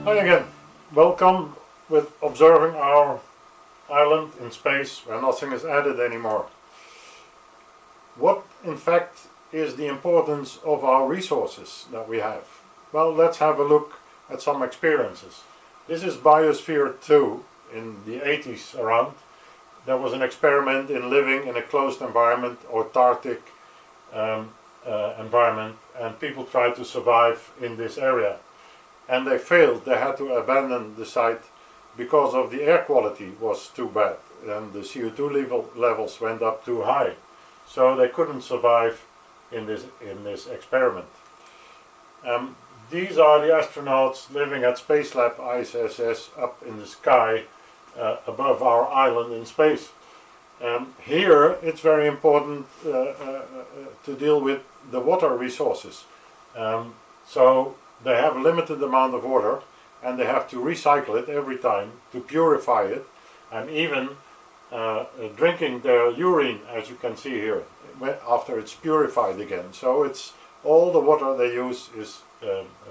Hi again. Welcome with observing our island in space where nothing is added anymore. What in fact is the importance of our resources that we have? Well, let's have a look at some experiences. This is Biosphere 2 in the 80s around. There was an experiment in living in a closed environment, autarkic environment, and people tried to survive in this area. And they failed. They had to abandon the site because of the air quality was too bad and the CO2 levels went up too high. So they couldn't survive in this experiment. These are the astronauts living at Spacelab ISS up in the sky above our island in space. Here it's very important to deal with the water resources. So they have a limited amount of water and they have to recycle it every time to purify it, and even drinking their urine, as you can see here, after it's purified again. So it's all the water they use is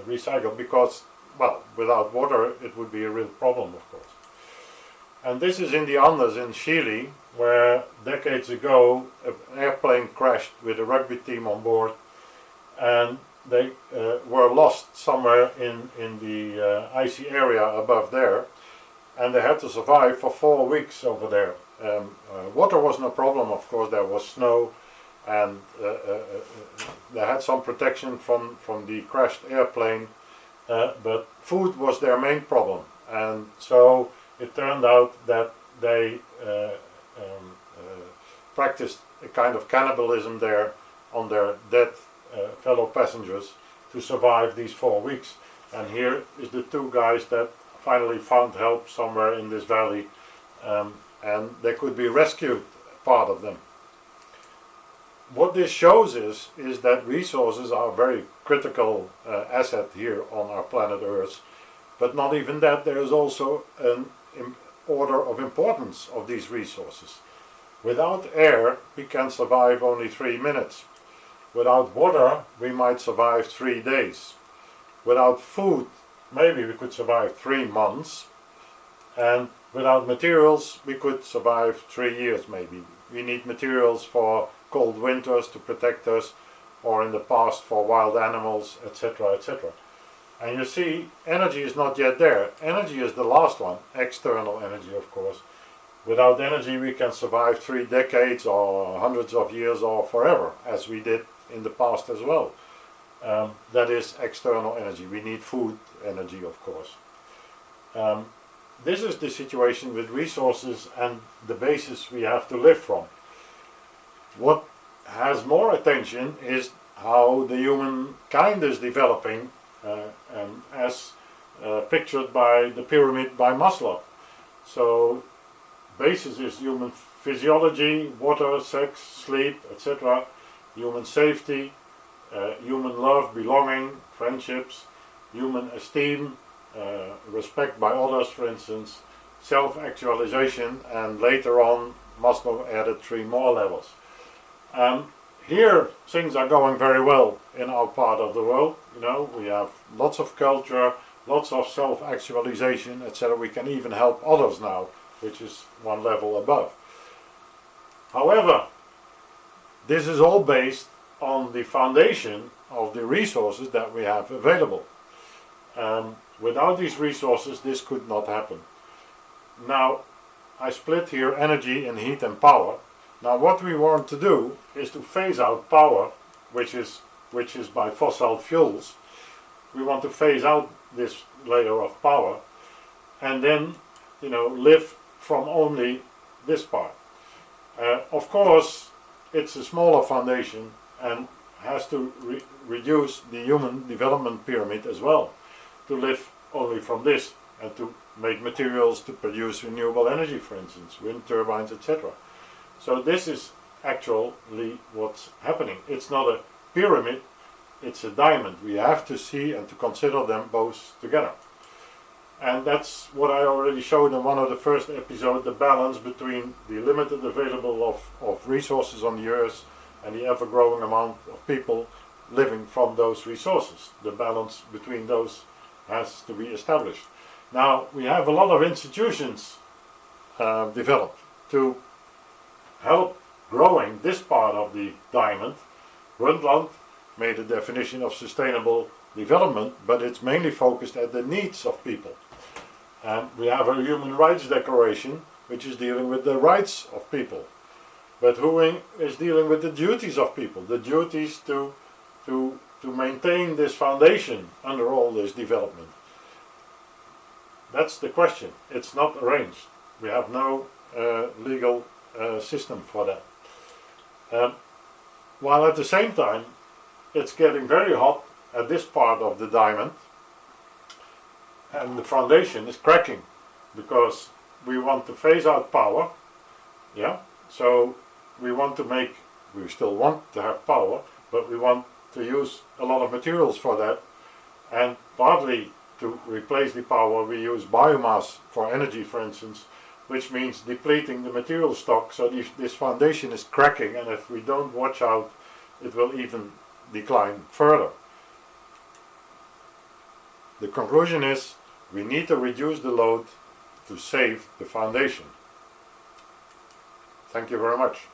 recycled because, well, without water it would be a real problem, of course. And this is in the Andes in Chile, where decades ago an airplane crashed with a rugby team on board, and they were lost somewhere in the icy area above there, and they had to survive for 4 weeks over there. Water was no problem, of course. There was snow, and they had some protection from the crashed airplane, but food was their main problem. And so it turned out that they practiced a kind of cannibalism there on their dead fellow passengers to survive these 4 weeks. And here is the two guys that finally found help somewhere in this valley, and they could be rescued, part of them. What this shows is that resources are a very critical asset here on our planet Earth, but not even that, there is also an order of importance of these resources. Without air we can survive only 3 minutes. Without water, we might survive 3 days. Without food, maybe we could survive 3 months. And without materials, we could survive 3 years maybe. We need materials for cold winters to protect us, or in the past for wild animals, etc., etc. And you see, energy is not yet there. Energy is the last one, external energy, of course. Without energy, we can survive 3 decades or hundreds of years or forever, as we did in the past as well. That is external energy. We need food energy, of course. This is the situation with resources and the basis we have to live from. What has more attention is how the human kind is developing, as pictured by the pyramid by Maslow. So basis is human physiology, water, sex, sleep, etc., human safety, human love, belonging, friendships, human esteem, respect by others, for instance, self-actualization, and later on Maslow added 3 more levels. Here things are going very well in our part of the world. You know, we have lots of culture, lots of self-actualization, etc. We can even help others now, which is 1 level above. However, this is all based on the foundation of the resources that we have available. Without these resources, this could not happen. Now, I split here energy in heat and power. Now, what we want to do is to phase out power, which is by fossil fuels. We want to phase out this layer of power, and then, you know, live from only this part. Of course, it's a smaller foundation and has to reduce the human development pyramid as well, to live only from this and to make materials to produce renewable energy, for instance, wind turbines, etc. So this is actually what's happening. It's not a pyramid, it's a diamond. We have to see and to consider them both together. And that's what I already showed in one of the first episodes, the balance between the limited available of resources on the earth and the ever-growing amount of people living from those resources. The balance between those has to be established. Now, we have a lot of institutions developed to help growing this part of the diamond. Brundtland made a definition of sustainable development, but it's mainly focused at the needs of people. And we have a human rights declaration, which is dealing with the rights of people. But who is dealing with the duties of people, the duties to maintain this foundation under all this development? That's the question. It's not arranged. We have no legal system for that. While at the same time, it's getting very hot at this part of the diamond, and the foundation is cracking because we want to phase out power. Yeah, so we still want to have power, but we want to use a lot of materials for that, and partly to replace the power we use biomass for energy, for instance, which means depleting the material stock. So this foundation is cracking, and if we don't watch out, it will even decline further. The conclusion is we need to reduce the load to save the foundation. Thank you very much.